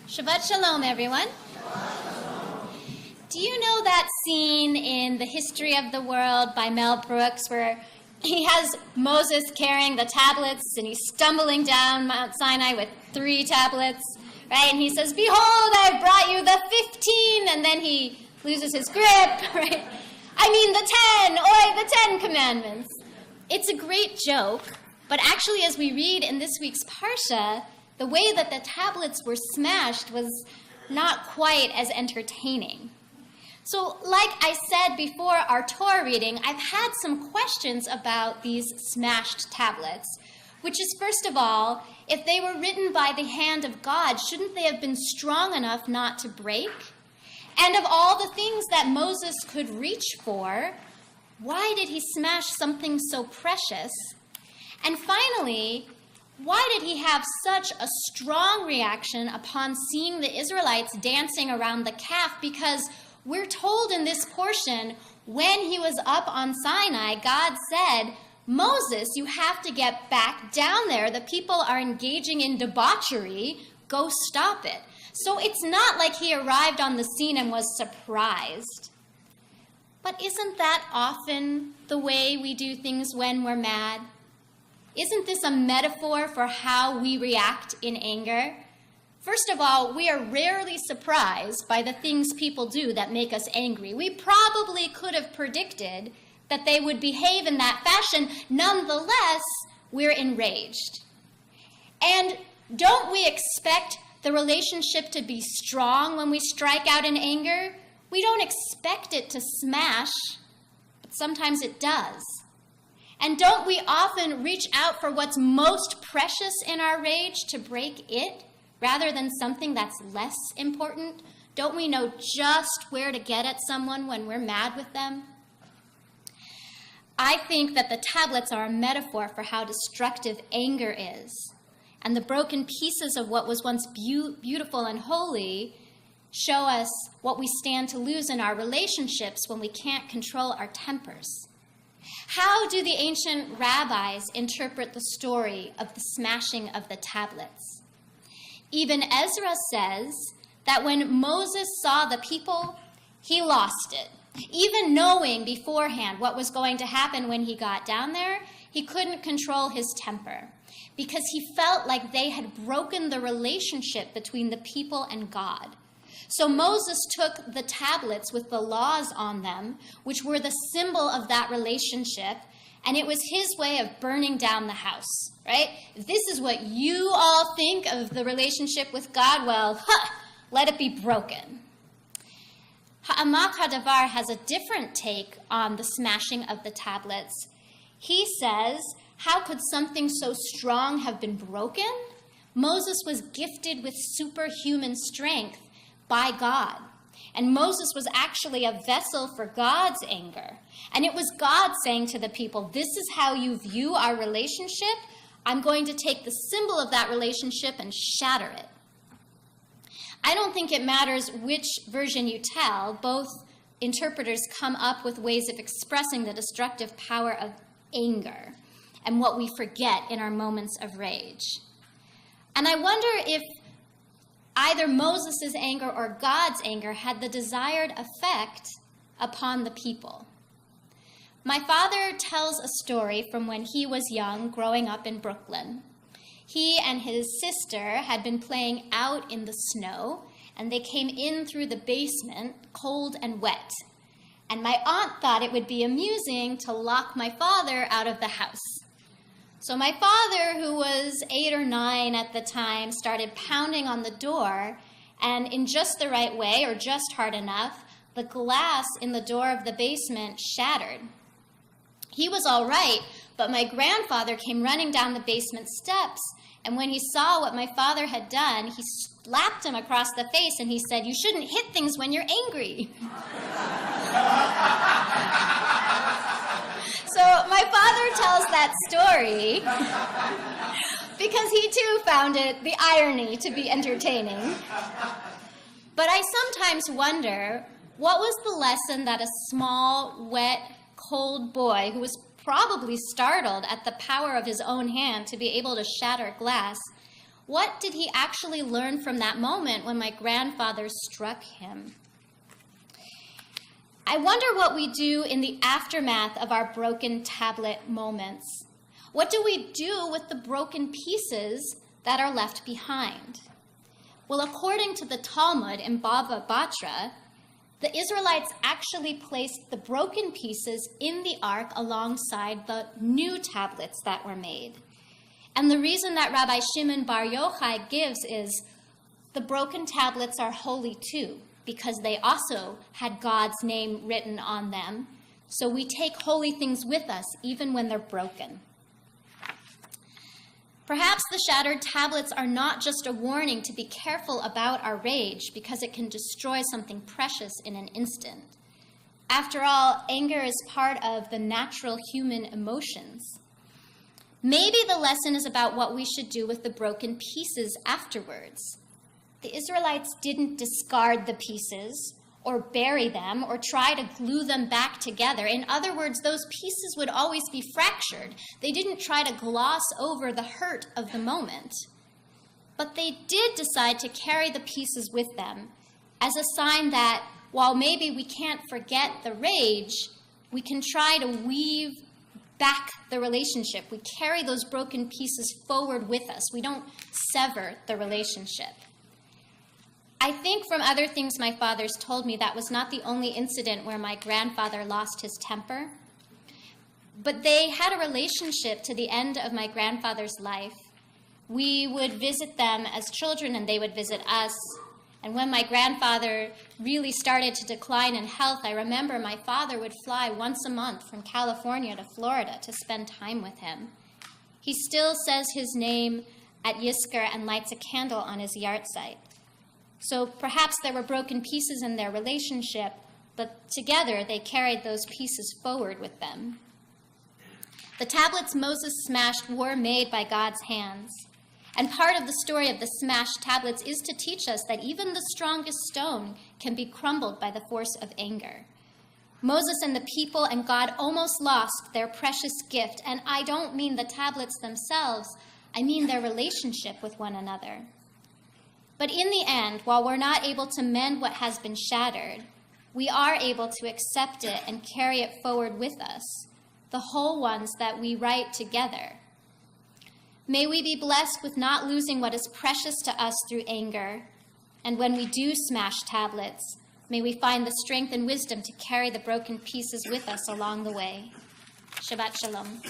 Shabbat Shalom, everyone. Do you know that scene in The History of the World by Mel Brooks where he has Moses carrying the tablets and he's stumbling down Mount Sinai with 3 tablets, right? And he says, "Behold, I've brought you the 15," and then he loses his grip, right? I mean the 10 commandments. It's a great joke, but actually as we read in this week's Parsha, the way that the tablets were smashed was not quite as entertaining. So like I said before our Torah reading, I've had some questions about these smashed tablets, which is, first of all, if they were written by the hand of God, shouldn't they have been strong enough not to break? And of all the things that Moses could reach for, why did he smash something so precious? And finally, why did he have such a strong reaction upon seeing the Israelites dancing around the calf? Because we're told in this portion, when he was up on Sinai, God said, "Moses, you have to get back down there. The people are engaging in debauchery. Go stop it." So it's not like he arrived on the scene and was surprised. But isn't that often the way we do things when we're mad? Isn't this a metaphor for how we react in anger? First of all, we are rarely surprised by the things people do that make us angry. We probably could have predicted that they would behave in that fashion. Nonetheless, we're enraged. And don't we expect the relationship to be strong when we strike out in anger? We don't expect it to smash, but sometimes it does. And don't we often reach out for what's most precious in our rage to break it, rather than something that's less important? Don't we know just where to get at someone when we're mad with them? I think that the tablets are a metaphor for how destructive anger is. And the broken pieces of what was once beautiful and holy show us what we stand to lose in our relationships when we can't control our tempers. How do the ancient rabbis interpret the story of the smashing of the tablets? Even Ezra says that when Moses saw the people, he lost it. Even knowing beforehand what was going to happen when he got down there, he couldn't control his temper because he felt like they had broken the relationship between the people and God. So Moses took the tablets with the laws on them, which were the symbol of that relationship, and it was his way of burning down the house, right? If this is what you all think of the relationship with God, well, let it be broken. Ha'amak Hadavar has a different take on the smashing of the tablets. He says, how could something so strong have been broken? Moses was gifted with superhuman strength by God. And Moses was actually a vessel for God's anger. And it was God saying to the people, this is how you view our relationship. I'm going to take the symbol of that relationship and shatter it. I don't think it matters which version you tell. Both interpreters come up with ways of expressing the destructive power of anger and what we forget in our moments of rage. And I wonder if either Moses' anger or God's anger had the desired effect upon the people. My father tells a story from when he was young, growing up in Brooklyn. He and his sister had been playing out in the snow, and they came in through the basement, cold and wet. And my aunt thought it would be amusing to lock my father out of the house. So my father, who was 8 or 9 at the time, started pounding on the door, and in just the right way, or just hard enough, the glass in the door of the basement shattered. He was all right, but my grandfather came running down the basement steps, and when he saw what my father had done, he slapped him across the face, and he said, "You shouldn't hit things when you're angry." So my father tells that story because he too found the irony to be entertaining. But I sometimes wonder, what was the lesson that a small, wet, cold boy who was probably startled at the power of his own hand to be able to shatter glass, What did he actually learn from that moment when my grandfather struck him? I wonder what we do in the aftermath of our broken tablet moments. What do we do with the broken pieces that are left behind? Well, according to the Talmud in Bava Batra, the Israelites actually placed the broken pieces in the ark alongside the new tablets that were made. And the reason that Rabbi Shimon Bar Yochai gives is the broken tablets are holy too, because they also had God's name written on them. So we take holy things with us, even when they're broken. Perhaps the shattered tablets are not just a warning to be careful about our rage, because it can destroy something precious in an instant. After all, anger is part of the natural human emotions. Maybe the lesson is about what we should do with the broken pieces afterwards. The Israelites didn't discard the pieces or bury them or try to glue them back together. In other words, those pieces would always be fractured. They didn't try to gloss over the hurt of the moment. But they did decide to carry the pieces with them as a sign that while maybe we can't forget the rage, we can try to weave back the relationship. We carry those broken pieces forward with us. We don't sever the relationship. I think from other things my father's told me, that was not the only incident where my grandfather lost his temper. But they had a relationship to the end of my grandfather's life. We would visit them as children, and they would visit us. And when my grandfather really started to decline in health, I remember my father would fly once a month from California to Florida to spend time with him. He still says his name at Yizkor and lights a candle on his yahrzeit. So perhaps there were broken pieces in their relationship, but together they carried those pieces forward with them. The tablets Moses smashed were made by God's hands. And part of the story of the smashed tablets is to teach us that even the strongest stone can be crumbled by the force of anger. Moses and the people and God almost lost their precious gift. And I don't mean the tablets themselves, I mean their relationship with one another. But in the end, while we're not able to mend what has been shattered, we are able to accept it and carry it forward with us, the whole ones that we write together. May we be blessed with not losing what is precious to us through anger. And when we do smash tablets, may we find the strength and wisdom to carry the broken pieces with us along the way. Shabbat Shalom.